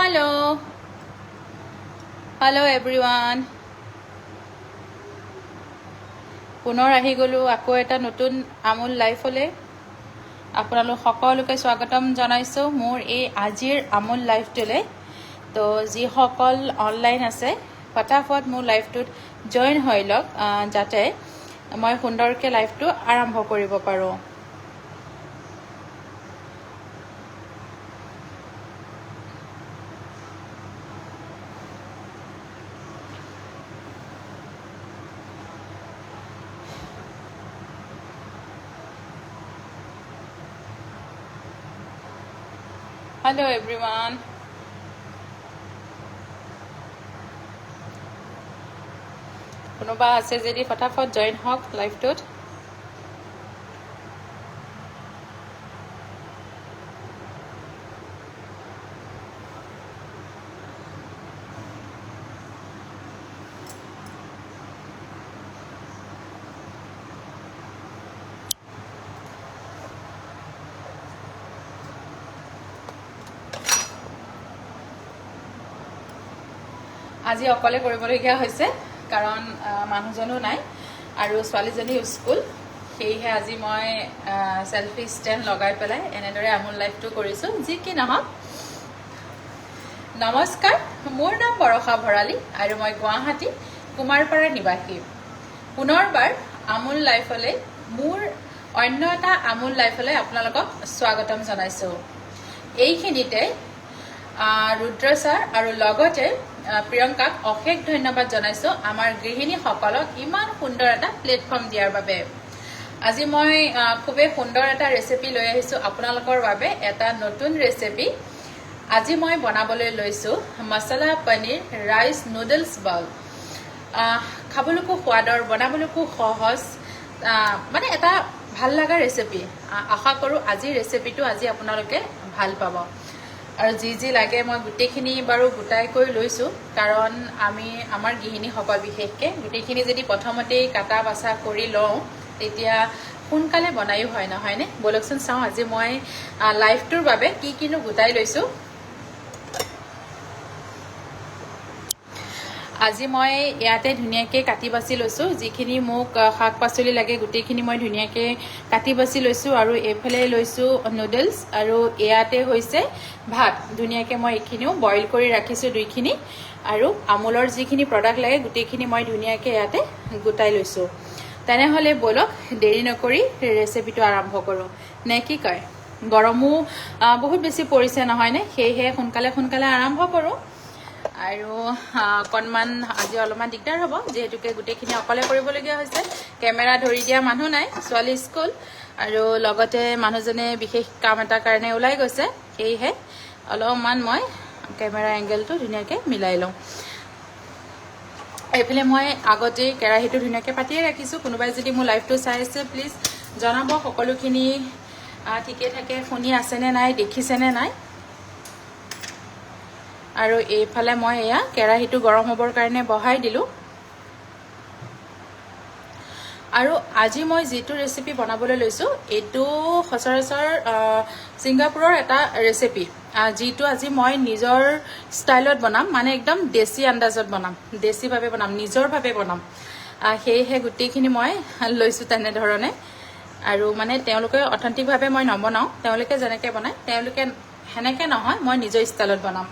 Hello, hello everyone. পুনৰ আহি গলো আকৌ এটা নতুন আমুল লাইফলে আপোনালোক সকলোকে স্বাগতম জনাইছো মোৰ এই আজিৰ আমুল লাইফটোলে তো যি সকল অনলাইন আছে ফটাফট মোৰ লাইফটোত জয়েন হৈ লওক যাতে মই সুন্দৰকে লাইফটো আৰম্ভ কৰিব পাৰো Hello everyone. কোনোবা আছে যদি ফটাফট জয়েন হওক লাইভটোত আজি অকলে কৰিবলগীয়া হৈছে কাৰণ মানুহজনো নাই আৰু ছোৱালীজনী স্কুল সেইহে আজি মই সেলফি ষ্টেণ্ড লগাই পেলাই এনেদৰে আমুল লাইফটো কৰিছো যি কি নহওক নমস্কাৰ মোৰ নাম বৰষা ভৰালী আৰু মই গুৱাহাটী কুমাৰপাৰা নিবাসী পুনৰবাৰ আমুল লাইফলে মোৰ অন্য এটা আমুল লাইফলে আপোনালোকক স্বাগতম জনাইছো এইখিনিতে ৰুদ্ৰ ছাৰ আৰু লগতে প্ৰিয়ংকাক অশেষ ধন্যবাদ জনাইছো আমাৰ গৃহিণীসকলক ইমান সুন্দৰ এটা প্লেটফৰ্ম দিয়াৰ বাবে আজি মই খুবেই সুন্দৰ এটা ৰেচিপি লৈ আহিছো আপোনালোকৰ বাবে এটা নতুন ৰেচিপি আজি মই বনাবলৈ লৈছো মছলা পনীৰ ৰাইচ নুডলছ বল খাবলৈকো সোৱাদৰ বনাবলৈকো সহজ মানে এটা ভাল লগা ৰেচিপি আশা কৰো আজি ৰেচিপিটো আজি আপোনালোকে ভাল পাব আৰু যি লাগে মই গুটেখিনি বাৰু গুটাই কৈ লৈছো কাৰণ আমি আমাৰ গৃহিণীসকল বিশেষকে গুটেখিনি যদি প্ৰথমতেই কাটা বাছা কৰি লওঁ তেতিয়া সোনকালে বনায়ো হয় নহয়নে বলকচোন চাওঁ আজি মই লাইফটোৰ বাবে কি কিনো গুটাই লৈছো আজি মই ইয়াতে ধুনীয়াকৈ কাটি বাছি লৈছো যিখিনি মোক শাক পাচলি লাগে গুটেখিনি মই ধুনীয়াকৈ কাটি বাছি লৈছো আৰু এইফালে লৈছো নুডলছ আৰু ইয়াতে হৈছে ভাত ধুনীয়াকৈ মই এইখিনিও বইল কৰি ৰাখিছো দুইখিনি আৰু আমুলৰ যিখিনি প্ৰডাক্ট লাগে গুটেখিনি মই ধুনীয়াকৈ ইয়াতে গুটাই লৈছো তেনেহলে বলক দেৰি নকৰি ৰেচিপিটো আৰম্ভ কৰো নে কি কয় গৰমো বহুত বেছি পৰিছে নহয়নে সেইহে সোনকালে আৰম্ভ কৰো আৰু অকণমান আজি অলপমান দিগদাৰ হ'ব যেহেতুকে গোটেইখিনি অকলে কৰিবলগীয়া হৈছে কেমেৰা ধৰি দিয়া মানুহ নাই ছোৱালী স্কুল আৰু লগতে মানুহজনে বিশেষ কাম এটাৰ কাৰণে ওলাই গৈছে সেইহে অলপমান মই কেমেৰা এংগেলটো ধুনীয়াকৈ মিলাই লওঁ এইফালে মই আগতে কেৰাহীটো ধুনীয়াকৈ পাতিয়ে ৰাখিছোঁ কোনোবাই যদি মোৰ লাইভটো চাই আছে প্লিজ জনাব সকলোখিনি ঠিকে থাকে শুনি আছেনে নাই দেখিছেনে নাই আৰু এইফালে মই এয়া কেৰাহীটো গৰম হ'বৰ কাৰণে বহাই দিলো আৰু আজি মই যেটো ৰেচিপি বনাবলৈ লৈছো এটো সচৰাচৰ সিংগাপুৰৰ এটা ৰেচিপি যেটো আজি মই নিজৰ ষ্টাইলত বনাম মানে একদম দেশী আন্দাজত বনাম দেশী ভাবে বনাম নিজৰ ভাবে বনাম সেইহে গুটেইখিনি মই লৈছো তেনে ধৰণে আৰু মানে তেওঁলোকে অথেন্টিক ভাবে মই নবনাও তেওঁলোকে যেনেকৈ বনায় তেওঁলোকে হেনেকে নহয় মই নিজৰ ষ্টাইলত বনাম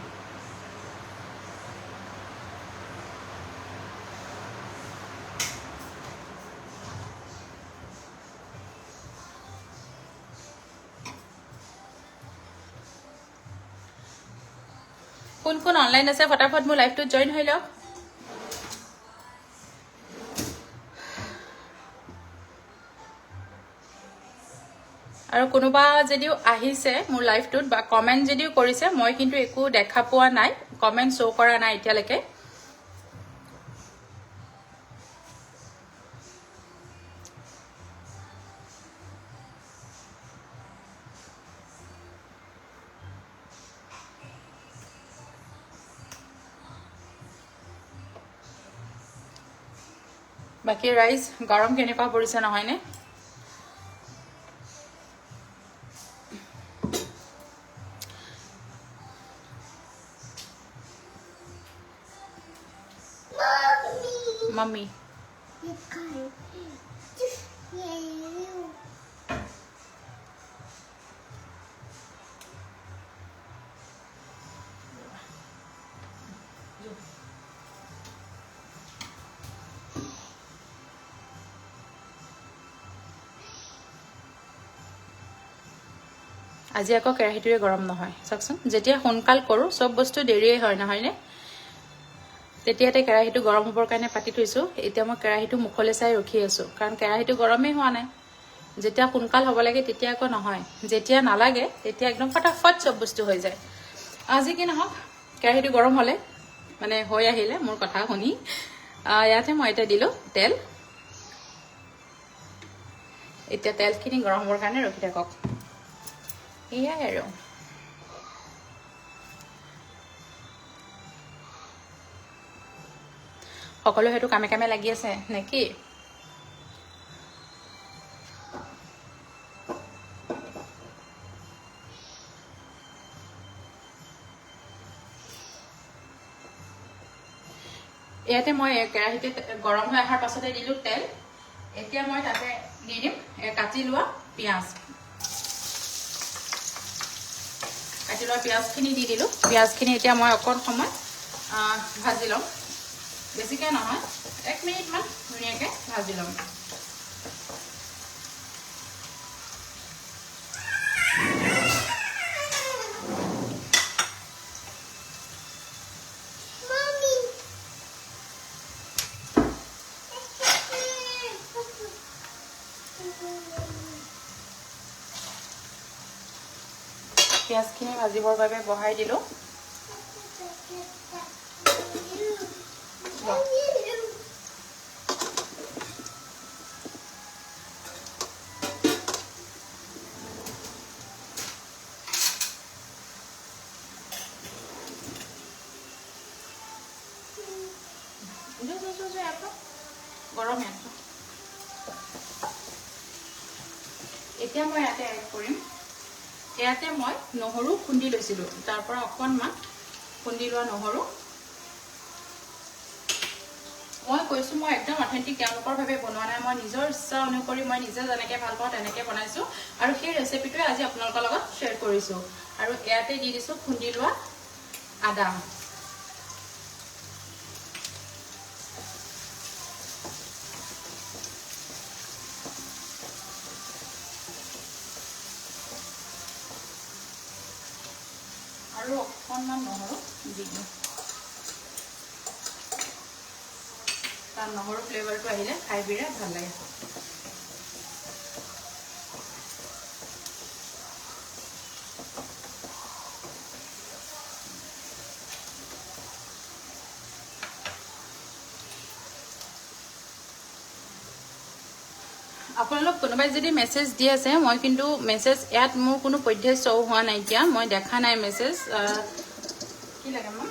কোন অনলাইন আছে ফটাফট মোৰ লাইভটোত জয়েন হৈ লওক আৰু কোনোবা যদিও আহিছে মোৰ লাইভটোত বা কমেন্ট যদিও কৰিছে মই কিন্তু একো দেখা পোৱা নাই কমেন্ট শো কৰা নাই এতিয়ালৈকে বাকি ৰাইজ গৰম কেনেকুৱা পৰিছে নহয়নে मम्मी আজি আকৌ কেৰাহীটোৱে গৰম নহয় চাওকচোন যেতিয়া সোনকাল কৰোঁ চব বস্তু দেৰিয়ে হয় নহয়নে তেতিয়াতে কেৰাহীটো গৰম হ'বৰ কাৰণে পাতি থৈছোঁ এতিয়া মই কেৰাহীটো মুখলৈ চাই ৰখি আছোঁ কাৰণ কেৰাহীটো গৰমেই হোৱা নাই যেতিয়া সোনকাল হ'ব লাগে তেতিয়া আকৌ নহয় যেতিয়া নালাগে তেতিয়া একদম ফটাফট চব বস্তু হৈ যায় আজি কি নহওক কেৰাহীটো গৰম হ'লে মানে হৈ আহিলে মোৰ কথা শুনি ইয়াতে মই এটা দিলোঁ তেল এতিয়া তেলখিনি গৰম হ'বৰ কাৰণে ৰখি থাকক এয়াই আৰু সকলো হেতু কামে কামে লাগি আছে নেকি ইয়াতে মই কেৰাহীতে গৰম হৈ অহাৰ পাছতে দিলোঁ তেল এতিয়া মই তাতে দি দিম কাটি লোৱা পিঁয়াজ পিঁয়াজখিনি দি দিলোঁ পিঁয়াজখিনি এতিয়া মই অকণ সময় ভাজি ল'ম বেছিকৈ নহয় 1 মিনিটমান ধুনীয়াকৈ ভাজি ল'ম পিঁয়াজখিনি ভাজিবৰ বাবে বহাই দিলোঁ গৰম এতিয়া মই ইয়াতে এড কৰিম ইয়াতে মই নহৰু খুন্দি লৈছিলোঁ তাৰ পৰা অকণমান খুন্দি লোৱা নহৰু মই কৈছোঁ মই একদম অথেণ্টিক তেওঁলোকৰ বাবে বনোৱা নাই মই নিজৰ ইচ্ছা অনুসৰি মই নিজে যেনেকৈ ভাল পাওঁ তেনেকৈ বনাইছোঁ আৰু সেই ৰেচিপিটোৱে আজি আপোনালোকৰ লগত শ্বেয়াৰ কৰিছোঁ আৰু ইয়াতে দি দিছোঁ খুন্দি লোৱা আদা আৰু অকণমান নহৰু দি দিওঁ তাৰ নহৰু ফ্লেভাৰটো আহিলে খাই বিৰাট ভাল লাগে আপোনালোক কোনোবাই যদি মেছেজ দি আছে মই কিন্তু মেছেজ ইয়াত মোৰ কোনো পধ্যে শ্ব' হোৱা নাইকিয়া মই দেখা নাই মেছেজ কি লাগে মই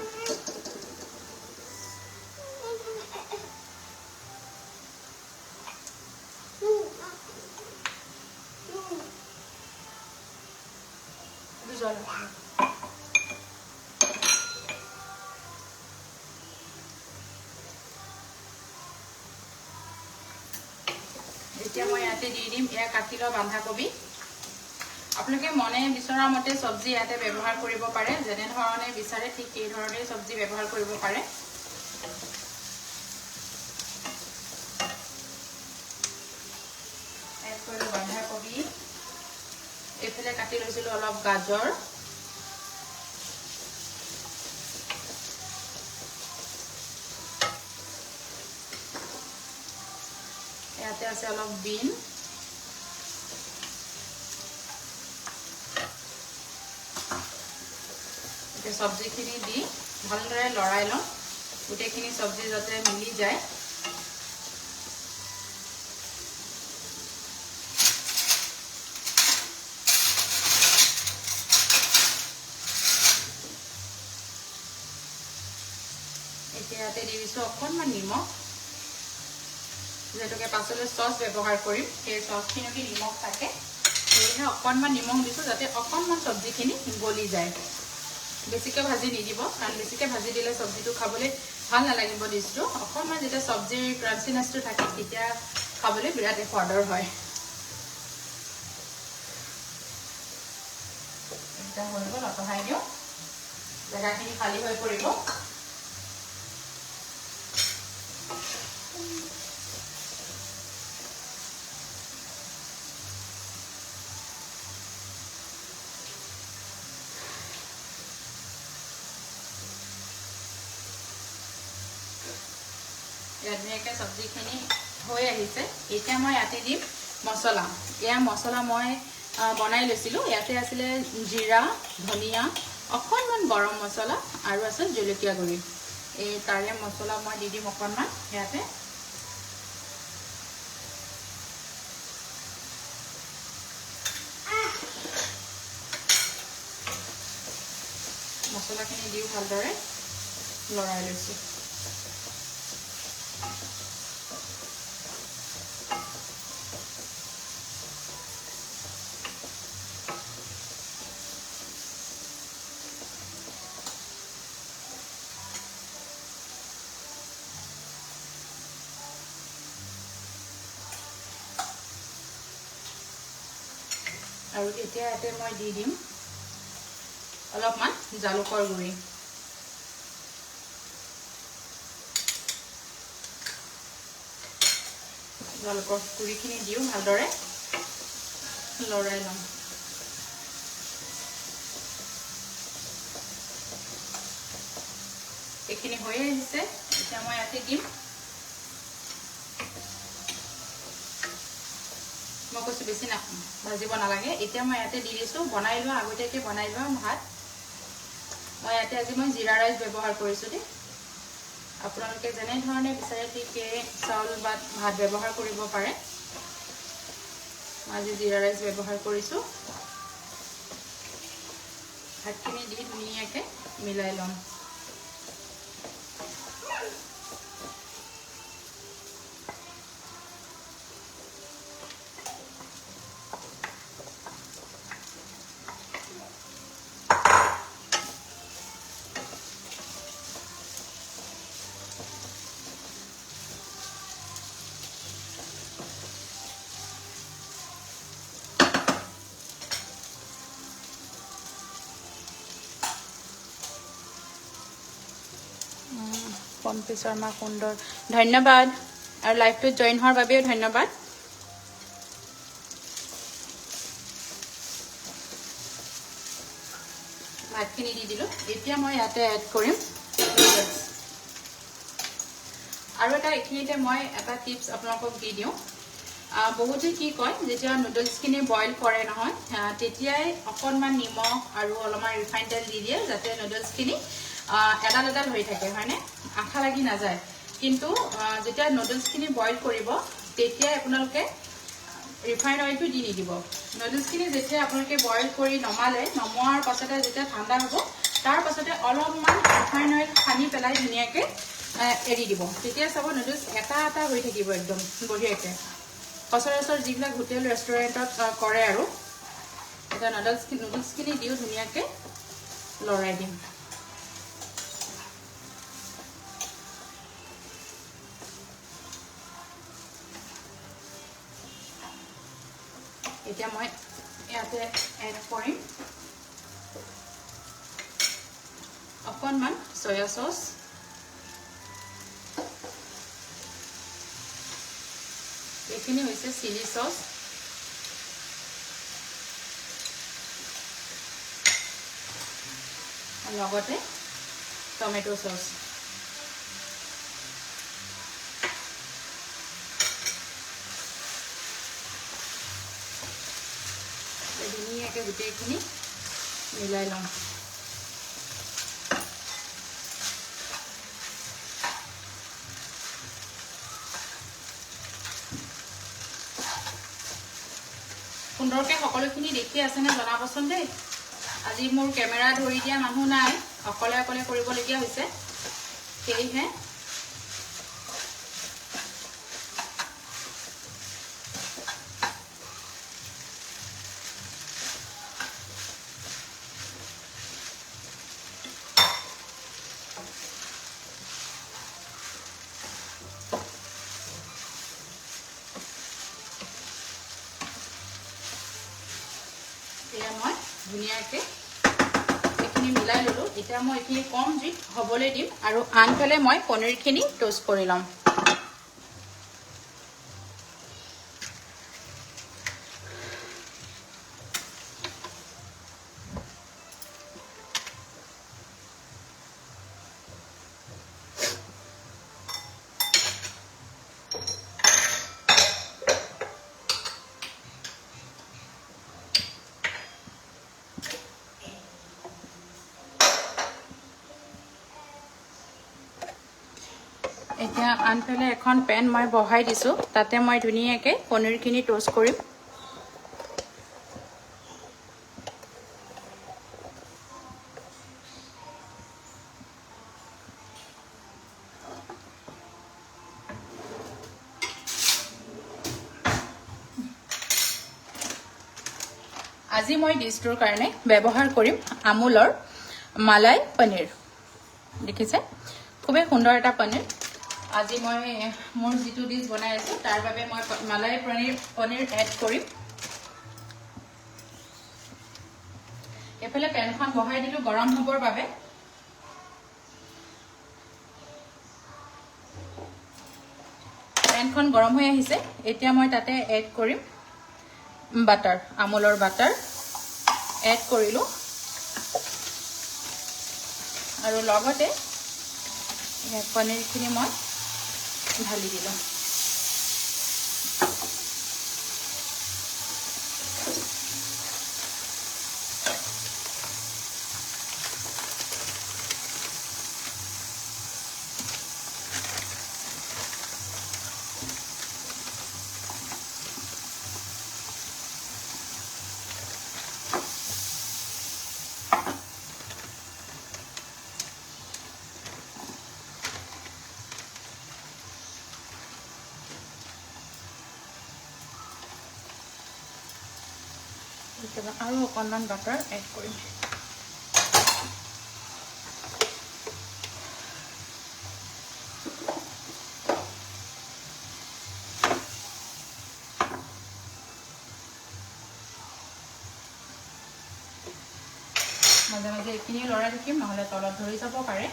এতিয়া মই ইয়াতে দি দিম এয়া কাটি লোৱা বন্ধাকবি আপোনালোকে মনে বিচৰা মতে চব্জি ইয়াতে ব্যৱহাৰ কৰিব পাৰে যেনে ধৰণে বিচাৰে ঠিক এই ধৰণে চব্জি ব্যৱহাৰ কৰিব পাৰে এড কৰিলোঁ বন্ধাকবি এইফালে কাটি লৈছিলোঁ অলপ গাজৰ ইয়াতে আছে অলপ বিন এতিয়া চব্জিখিনি দি ভালদৰে লৰাই লওঁ গোটেইখিনি চব্জি যাতে মিলি যায় এতিয়া ইয়াতে দি দিছোঁ অকণমান নিমখ যেহেতুকে পাছলৈ সস ব্যৱহাৰ কৰিম সেই সসখিনিতে নিমখ থাকে সেয়েহে অকণমান নিমখ দিছোঁ যাতে অকণমান চব্জিখিনি গলি যায় বেছিকৈ ভাজি নিদিব কাৰণ বেছিকৈ ভাজি দিলে চব্জিটো খাবলৈ ভাল নালাগিব ডিছটো অকণমান যেতিয়া চব্জিৰ ক্ৰাঞ্চিনেছটো থাকে তেতিয়া খাবলৈ বিৰাট সোৱাদৰ হয় এটা হৈ গ'ল অতহাই দিওঁ জেগাখিনি খালী হৈ পৰিব ধুনীয়াকৈ চব্জিখিনি হৈ আহিছে এতিয়া মই ইয়াতে দিম মছলা এয়া মছলা মই বনাই লৈছিলোঁ ইয়াতে আছিলে জিৰা ধনিয়া অকণমান গৰম মছলা আৰু আছে জলকীয়া গুড়ি এই তাৰে মছলা মই দি দিম অকণমান ইয়াতে মছলাখিনি দিও ভালদৰে লৰাই লৈছোঁ আৰু এতিয়া ইয়াতে মই দি দিম অলপমান জালুকৰ গুড়ি জালুকৰ গুড়িখিনি দিও ভালদৰে লৰাই ল'ম এইখিনি হৈ আহিছে এতিয়া মই ইয়াতে দিম মই কৈছোঁ বেছি ভাজিব নালাগে এতিয়া মই ইয়াতে দি দিছোঁ বনাই লোৱা আগতীয়াকৈ বনাই লোৱা ভাত মই ইয়াতে আজি মই জিৰা ৰাইচ ব্যৱহাৰ কৰিছোঁ দেই আপোনালোকে যেনেধৰণে বিচাৰে ঠিকে চাউল বা ভাত ব্যৱহাৰ কৰিব পাৰে মই আজি জিৰা ৰাইচ ব্যৱহাৰ কৰিছোঁ ভাতখিনি দি ধুনীয়াকৈ মিলাই ল'ম পম্পী শৰ্মা সুন্দৰ ধন্যবাদ আৰু লাইভটোত জইন হোৱাৰ বাবেও ধন্যবাদ ভাতখিনি দি দিলোঁ এতিয়া মই ইয়াতে এড কৰিম আৰু এটা এইখিনিতে মই এটা টিপছ আপোনালোকক দি দিওঁ বহুতে কি কয় যেতিয়া নুডলছখিনি বইল কৰে নহয় তেতিয়াই অকণমান নিমখ আৰু অলপমান ৰিফাইন তেল দি দিয়ে যাতে নুডলছখিনি এডাল এডাল হৈ থাকে হয়নে আঠা লাগি নাযায় কিন্তু যেতিয়া নুডলছখিনি বইল কৰিব তেতিয়াই আপোনালোকে ৰিফাইন অইলটো দি নিদিব নুডলছখিনি যেতিয়া আপোনালোকে বইল কৰি নমোৱাৰ পাছতে যেতিয়া ঠাণ্ডা হ'ব তাৰ পাছতে অলপমান ৰিফাইন অইল সানি পেলাই ধুনীয়াকৈ এৰি দিব তেতিয়া চাব নুডলছ এটা এটা হৈ থাকিব একদম বঢ়িয়াকৈ সচৰাচৰ যিবিলাক হোটেল ৰেষ্টুৰেণ্টত কৰে আৰু এতিয়া নুডলছখিনি দিও ধুনীয়াকৈ লৰাই দিম এতিয়া মই ইয়াতে এড কৰিম অকণমান সয়া সচ এইখিনি হৈছে চিলি সচ লগতে টমেটো সচ ধুনীয়াকৈ গোটেইখিনি মিলাই লওঁ সুন্দৰকৈ সকলোখিনি দেখি আছেনে জনাবচোন দেই আজি মোৰ কেমেৰা ধৰি দিয়া মানুহ নাই অকলে অকলে কৰিবলগীয়া হৈছে সেয়েহে এয়া মই ধুনীয়াকৈ এইখিনি মিলাই ল'লোঁ। এতিয়া মই এইখিনি কম জুইত হ'বলৈ দিম আৰু আনফালে মই পনীৰখিনি ট'ষ্ট কৰি ল'ম। এতিয়া আনফালে এখন পেন মই বহাই দিছোঁ, তাতে মই ধুনীয়াকৈ পনীৰখিনি ট'ষ্ট কৰিম। আজি মই ডিছটোৰ কাৰণে ব্যৱহাৰ কৰিম আমুলৰ মালাই পনীৰ। দেখিছে খুবেই সুন্দৰ এটা পনীৰ। আজি মই মোৰ যিটো ডিছ বনাই আছোঁ তাৰ বাবে মই মালাই পনীৰ এড কৰিম। এফালে পেনখন বহাই দিলোঁ গৰম হ'বৰ বাবে। পেনখন গৰম হৈ আহিছে। এতিয়া মই তাতে এড কৰিম বাটাৰ, আমুলৰ বাটাৰ এড কৰিলোঁ আৰু লগতে পনীৰখিনি মই ঢালি দিলোঁ। আৰু অকণমান বাটাৰ এড কৰিম। মাজে মাজে এইখিনি লৰাই থাকিম, নহ'লে তলত ধৰি যাব পাৰে।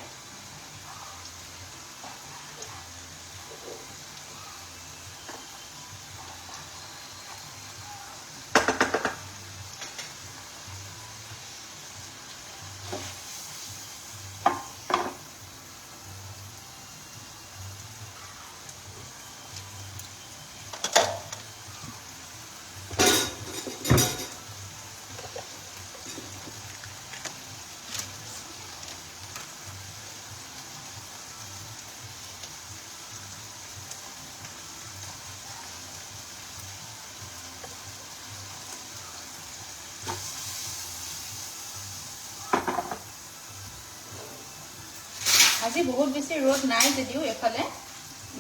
আজি বহুত বেছি ৰ'দ নাই যদিও এফালে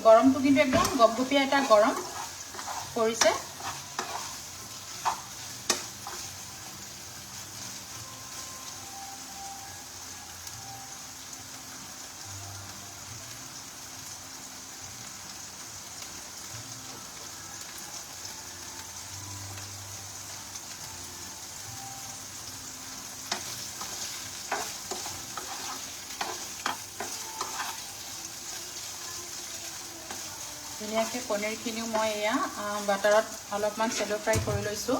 গৰমটো কিন্তু একদম গপগপীয়া এটা গৰম পৰিছে। ধুনীয়াকৈ পনীৰখিনিও মই এয়া বাটাৰত অলপমান চেলো ফ্ৰাই কৰি লৈছোঁ।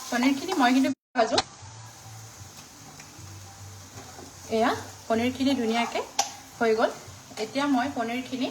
পনীৰখিনি মই কিন্তু ভাজো। এয়া পনীৰখিনি ধুনীয়াকৈ হৈ গ'ল। এতিয়া মই পনীৰখিনি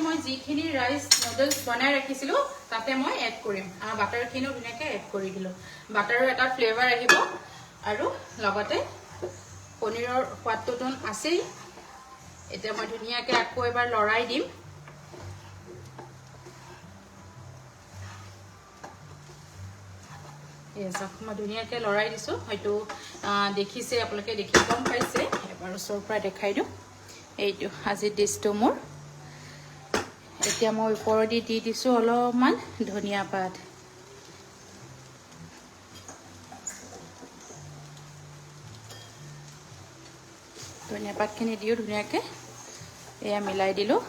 মই যিখিনি ৰাইচ নুডলছ বনাই ৰাখিছিলোঁ তাতে মই এড কৰিম বাটাৰখিনিও ধুনীয়াকৈ এড কৰি দিলোঁ বাটাৰৰ এটা ফ্লেভাৰ আহিব আৰু লগতে পনীৰৰ সোৱাদটোতো আছেই এতিয়া মই ধুনীয়াকৈ আকৌ এবাৰ লৰাই দিম মই ধুনীয়াকৈ লৰাই দিছোঁ হয়তো দেখিছে আপোনালোকে দেখি গম পাইছে এবাৰ ওচৰৰ পৰা দেখাই দিওঁ এইটো আজিৰ ডিছটো মোৰ এতিয়া মই ওপৰেদি দি দিছোঁ অলপমান ধনিয়া পাত ধনিয়া পাতখিনি দিও ধুনীয়াকৈ এয়া মিলাই দিলোঁ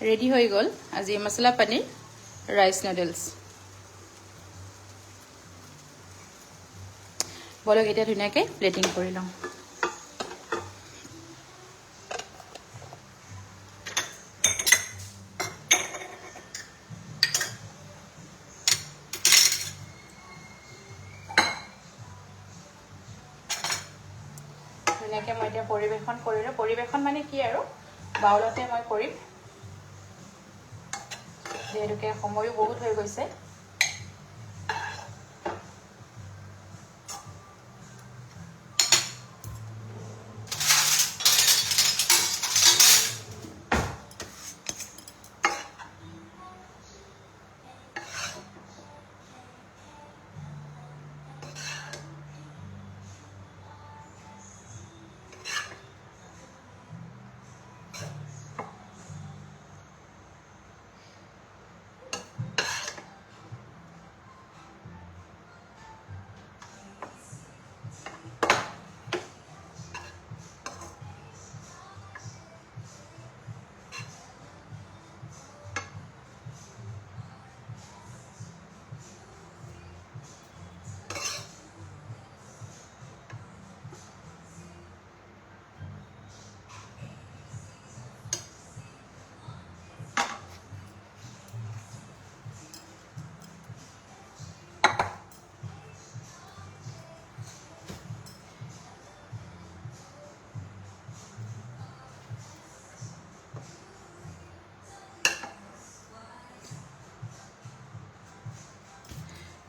ৰেডি হৈ গ'ল আজি মছলা পনীৰ ৰাইচ নুডলছ বলক এতিয়া ধুনীয়াকৈ প্লেটিং কৰি লওঁ ধুনীয়াকৈ মই এতিয়া পৰিৱেশন কৰিলোঁ পৰিৱেশন মানে কি আৰু বাউলতে মই কৰিম যিহেতুকে সময়ো বহুত হৈ গৈছে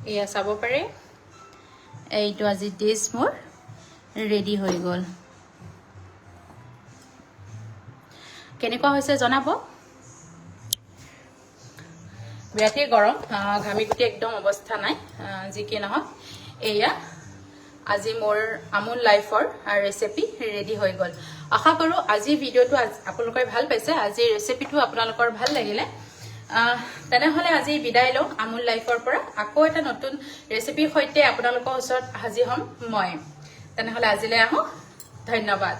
এয়া চাব পাৰে এইটো আজি ডিছ মোৰ ৰেডি হৈ গ'ল কেনেকুৱা হৈছে জনাব বিৰাটেই গৰম ঘামি গুটি একদম অৱস্থা নাই যি কি নহওক এয়া আজি মোৰ আমুল লাইফৰ ৰেচিপি ৰেডি হৈ গ'ল আশা কৰোঁ আজিৰ ভিডিঅ'টো আপোনালোকে ভাল পাইছে আজিৰ ৰেচিপিটো আপোনালোকৰ ভাল লাগিলে তেনেহলে আজি বিদায় লওঁ আমুল লাইফৰ পৰা আকৌ এটা নতুন ৰেচিপিৰ সৈতে আপোনালোকৰ ওচৰত হাজিৰ হ'ম মই তেনেহলে আজিলৈ আহোঁ ধন্যবাদ